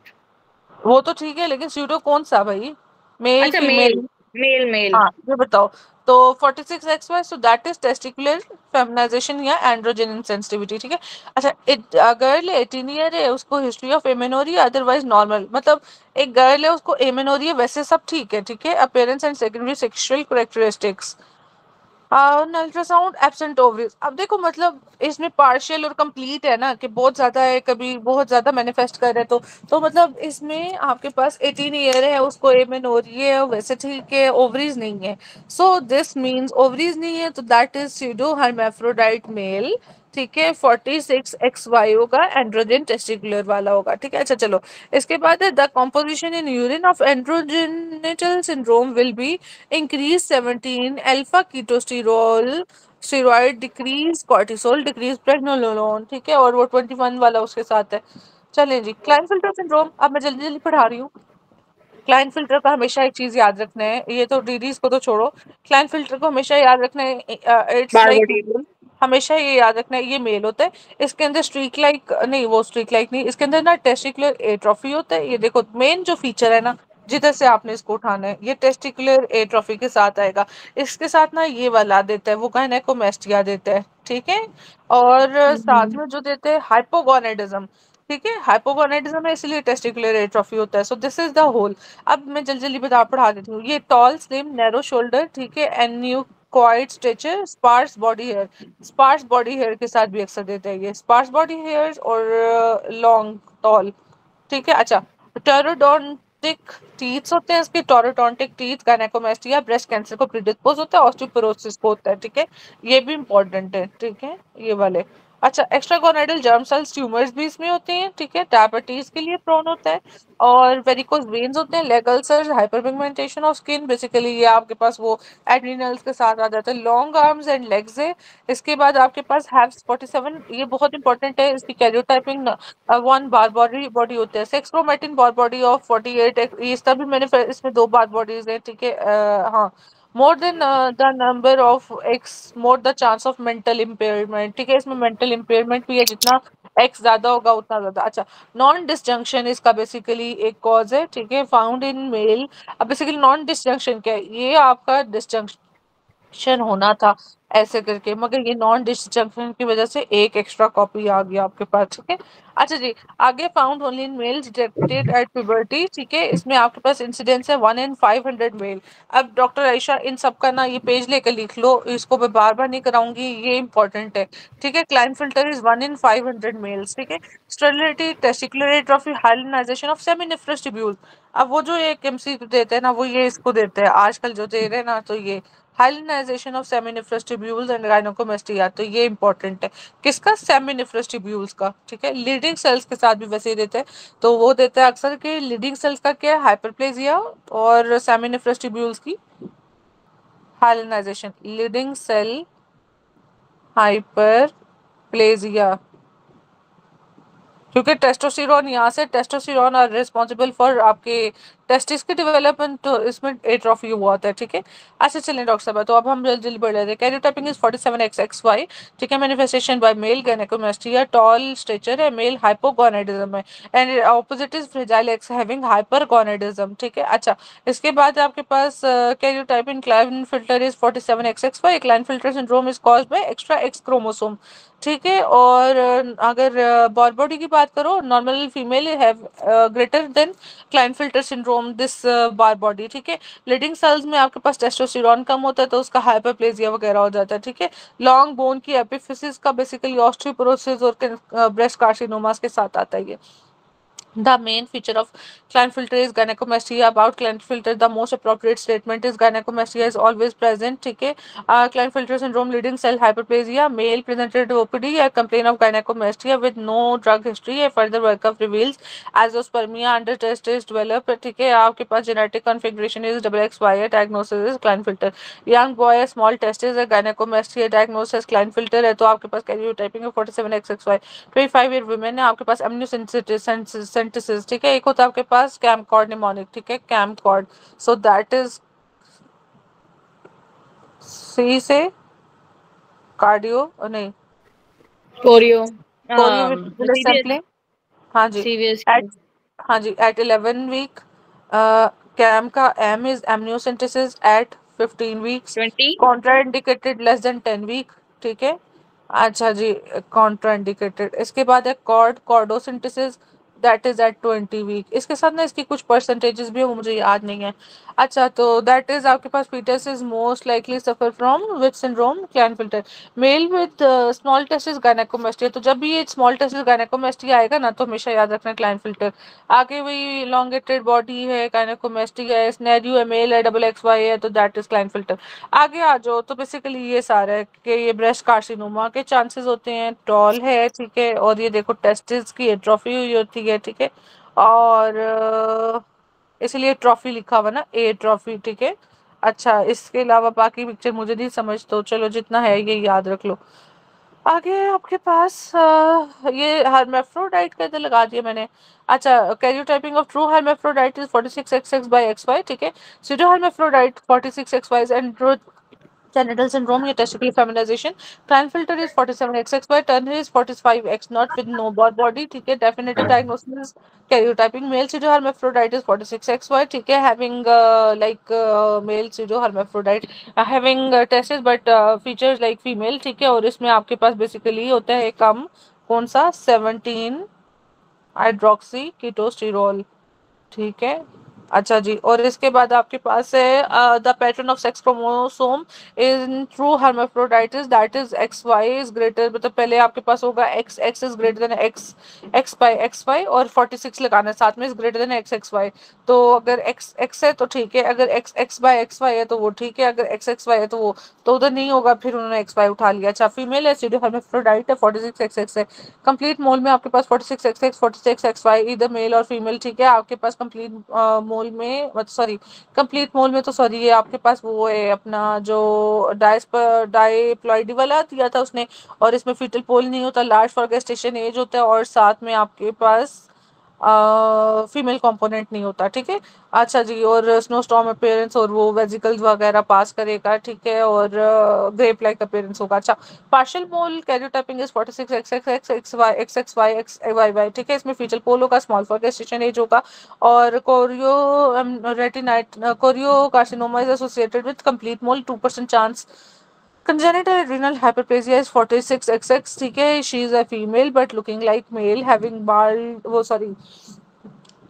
वो तो ठीक है, लेकिन स्यूडो कौन सा भाई, मेल अच्छा मेल, फीमेल? Mail mail. हाँ, ये बताओ। तो 46XY, so that is testicular feminization या एंड्रोजन इंसेंसिटिविटी। ठीक है। अच्छा, गर्ल 18 ईयर है, उसको history of amenorrhoea, otherwise normal, मतलब एक गर्ल है उसको एमेनोरिया, वैसे सब ठीक है, ठीक है, appearance and secondary sexual characteristics, ultrasound absent ovaries. अब देखो मतलब इसमें पार्शियल और कंप्लीट है ना, कि बहुत ज्यादा है, कभी बहुत ज्यादा मैनिफेस्ट कर रहे हैं, तो मतलब इसमें आपके पास 18 ईयर है, उसको एमेनोरिया है, वैसे ठीक है, ओवरीज नहीं है, सो दिस मीन्स ओवरीज नहीं है, तो that is pseudo hermaphrodite male. ठीक है, 46XY होगा, एंड्रोजन टेस्टिकुलर वाला होगा। ठीक है, अच्छा चलो, इसके बाद है the composition in urine of androgenital syndrome will be increase 17 alpha ketosterol steroid, decrease cortisol, decrease pregnenolone. ठीक है, और वो 21 वाला उसके साथ है। चलें जी, क्लाइनफिल्टर सिंड्रोम, अब मैं जल्दी जल्दी पढ़ा रही हूँ। क्लाइनफिल्टर का हमेशा एक चीज याद रखना है, ये तो डीडीज को तो छोड़ो, क्लाइनफिल्टर को हमेशा याद रखना है, इट्स लाइक बारबोडी। मेल। हमेशा ये याद रखना है, ये मेल होता है, इसके अंदर स्ट्रीक लाइक नहीं, वो स्ट्रीक लाइक नहीं, इसके अंदर ना टेस्टिकुलर एट्रोफी होता है। ये देखो मेन जो फीचर है ना, जिधर से आपने इसको उठाना है, ये टेस्टिकुलर एट्रोफी के साथ आएगा। इसके साथ ना ये वाला देता है, वो गायनेकोमेस्टिया देता है। ठीक है, और साथ में जो देते हैं हाइपोगोनेडिज्म। ठीक है, हाइपोगोनेडिज्म है, इसलिए टेस्टिकुलर एट्रोफी होता है, so this is the whole. अब मैं जल्दी जल्दी बता पढ़ा देती हूँ। ये टॉल स्लिम नैरो शोल्डर, ठीक है, eunuchoid stature, sparse body hair. Sparse body hair के साथ भी अक्सर देते हैं ये, स्पार्स बॉडी हेयर्स और लॉन्ग टॉल। ठीक है, अच्छा, टेरोडोंटिक टीथ होते हैं इसके, taurodontic teeth gynaecomastia breast cancer को प्रिडिस्पोज होता है, ऑस्टियोपोरोसिस को होता है। ठीक है, ये भी इंपॉर्टेंट है। ठीक है, ये वाले। अच्छा, एक्स्ट्रागोनाइडल जर्म सेल्स ट्यूमर्स भी इसमें होते हैं। ठीक है, डायबिटीज के लिए प्रोन होता है, और वेरिकोज वेन्स होते हैं, leg ulcer, hyperpigmentation of skin, basically ये आपके पास वो एड्रिनल्स के साथ आ जाता है, लॉन्ग आर्म्स एंड लेग्स है। इसके बाद आपके पास हैव्स 47, ये बहुत इंपॉर्टेंट है, इसकी कैरियोटाइपिंग 1 बार बॉडी होते हैं, sex chromatin bar body of 48, ये इसका भी मैंने इसमें 2 बार बॉडीज है। ठीक है, हाँ, more than the number of x more the chance of mental impairment. ठीक है, इसमें मेंटल इम्पेयरमेंट भी है, जितना एक्स ज्यादा होगा उतना ज्यादा। अच्छा, नॉन डिसजंक्शन इसका बेसिकली एक कॉज है। ठीक है, फाउंड इन मेल। अब बेसिकली नॉन डिसजंक्शन क्या है, ये आपका डिसजंक्शन होना था ऐसे करके, मगर ये नॉन डिसजंक्शन की वजह से एक एक्स्ट्रा कॉपी आ गया आपके पास। ठीक है, अच्छा जी, आगे found only in male detected at puberty. ठीक है, इसमें आपके पास इंसिडेंस है 1 in 500 मेल। अब डॉक्टर आयशा इन सब का ना ये पेज लेकर लिख लो, इसको मैं बार बार नहीं कराऊंगी, ये इंपॉर्टेंट है। ठीक है, Klinefelter is 1 in 500 males. ठीक है, sterility, testicular atrophy, hyalinization of seminiferous tubule. अब वो जो एक एमसी देते हैं ना, वो ये इसको देते हैं आजकल जो दे रहे हैं ना, तो ये hyalinization of seminiferous tubules and gynaecomastia, तो ये इंपॉर्टेंट है। किसका? सेमिनिफरस ट्यूब्यूल्स का। ठीक है, लीडिंग सेल्स के साथ भी वैसे ही देते हैं, तो वो देते हैं अक्सर कि लीडिंग सेल्स का क्या है, हाइपरप्लेजिया, और सेमिनिफरस ट्यूब्यूल्स की हाइलिनाइजेशन, लीडिंग सेल हाइपरप्लेजिया, क्योंकि टेस्टोस्टेरोन, यहाँ से टेस्टोस्टेरोन आर रिस्पॉन्सिबल फॉर आपके टेस्टिस की डेवलपमेंट, तो इसमें एट्रोफी हुआ होता है। ठीक है, अच्छा चलें डॉक्टर साहब, तो अब हम जल्दी जल्दी बढ़ रहे थे। Karyotyping is 47XXY। ठीक है, manifestation by male gynaecomastia, tall stature है, मेल हाइपोगोनेडिज्म है, and opposite is fragile X having hypergonadism. ठीक है, अच्छा, इसके बाद आपके पास karyotyping Klinefelter is 47XXY। Klinefelter syndrome is caused by extra X chromosome. ठीक है, और अगर बॉडी की बात करो, normal female have greater than Klinefelter syndrome this Barr body. ठीक है, लीडिंग सेल्स में आपके पास टेस्टोस्टेरोन कम होता है, तो उसका हाइपरप्लेजिया वगैरह हो जाता है। ठीक है, लॉन्ग बोन की एपिफिसिस का बेसिकली ऑस्टियोपोरोसिस और ब्रेस्ट कार्सिनोमास के साथ आता है ये। The main feature of Klinefelter is gynecomastia. About Klinefelter, the most appropriate statement is gynecomastia is always present. ठीक है. Klinefelter syndrome leading cell hyperplasia. Male presented OPD complain of gynecomastia with no drug history. A further workup reveals azoospermia under test is developed. ठीक है. आपके पास genetic configuration is XXY. Diagnosis is Klinefelter. Young boy small test is a gynecomastia. Diagnosis Klinefelter है तो आपके पास karyotyping है 47XXY. 25 year women है आपके पास amniocentesis. ठीक है. एक होता है आपके पास कैमकॉर्ड निमोनिक. ठीक है. कैमकॉर्ड. सो दैट इज सी से कार्डियो नहीं chorio chorio with CVS sampling. हाँ जी. सीवियस एट हाँ जी एट 11 वीक. कैम का M is amniocentesis at 15 weeks. 20 contraindicated less than 10 week. ठीक है. अच्छा जी. कॉन्ट्राइंडिकेटेड. इसके बाद है cordocentesis that is at 20 week. इसके साथ ना इसकी कुछ परसेंटेजेस भी है वो मुझे याद नहीं है. अच्छा तो दैट इज आपके पास fetus is most likely suffer from which syndrome Klinefelter. Male with small testis gynaecomastia. तो जब भी ये स्मॉल टेस्टिस गायनेकोमेस्टिया आएगा ना तो हमेशा याद रखना क्लाइनफिल्टर. आगे वही इलोंगेटेड बॉडी है गायनेकोमेस्टिया है स्नेरियो है मेल है XXY है तो दैट इज क्लाइनफिल्टर. आगे आ जाओ तो बेसिकली ये सारा है कि ये ब्रेस्ट कार्सिनोमा के चांसेस होते हैं. टॉल है. ठीक है. और ये देखो टेस्टिस की एट्रोफी हुई होती है. ठीक है. और इसलिए ट्रॉफी लिखा हुआ ना ए ट्रॉफी. ठीक है. अच्छा इसके अलावा बाकी पिक्चर मुझे नहीं समझ तो चलो जितना है ये याद रख लो. आगे आपके पास ये हर्मेफ्रोडाइट का इधर लगा दिया मैंने. अच्छा karyotyping of true hermaphrodite is 46XX/XY. ठीक है. Pseudo hermaphrodite 46XY and genital syndrome या testicular feminization. Klinefelter is 47XXY. Turner is 45X0 with no body. ठीक है. Definitive diagnosis is karyotyping. Male pseudo hermaphrodite is 46XY. ठीक है. Having male pseudo hermaphrodite having testes but features like female. ठीक है. और इसमें आपके पास बेसिकली होता है कम कौन सा 17 हाइड्रोक्सी कीटोस्टेरोल. ठीक है. अच्छा जी. और इसके बाद आपके पास है the pattern of sex chromosome in true hermaphroditism that is XY is greater. मतलब पहले आपके पास होगा X is greater than X by XY और 46 लगाना है साथ में इज ग्रेटर देन XXY. तो अगर X है तो ठीक है. अगर X by XY है तो वो ठीक है. अगर XXY है तो वो तो उधर नहीं होगा फिर उन्होंने XY उठा लिया. अच्छा फीमेल है सीधे हर्माफ्रोडाइट है 46XX है. कंप्लीट मोल में आपके पास 46XX 46XY इधर मेल और फीमेल. ठीक है. आपके पास कंप्लीट मोल में सॉरी कंप्लीट मोल में तो सॉरी ये आपके पास वो है अपना जो डाइप्लॉइडी वाला दिया था उसने. और इसमें फीटल पोल नहीं होता. लार्ज फॉर गेस्टेशन एज होता है और साथ में आपके पास फीमेल कंपोनेंट नहीं होता. ठीक है. अच्छा जी. और स्नोस्टॉर्म अपीयरेंस और वो वेजिकल्स वगैरह पास करेगा. ठीक है. और ग्रेप लाइक अपीयरेंस होगा. अच्छा partial mole karyotyping is 46XXXXY. ठीक है. इसमें फीचर पोल होगा स्मॉल फॉर गेस्टेशन एज होगा. और chorio carcinoma is associated with complete mole 2% chance. Congenital adrenal hyperplasia is 46XX. ठीक है. She is a female but looking like male having bald वो sorry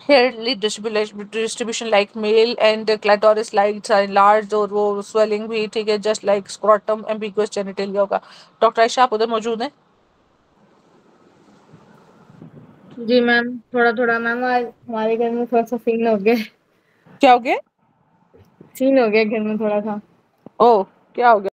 hairly distribution like male and clitoris lights are enlarged और वो swelling भी. ठीक है. just like scrotum ambiguous genitalia होगा. Doctor Ayesha आप उधर मौजूद हैं. जी मैम थोड़ा थोड़ा मैम आज हमारे घर में थोड़ा सा क्या हो गया. सीन हो गया घर में थोड़ा सा. ओह क्या हो गया.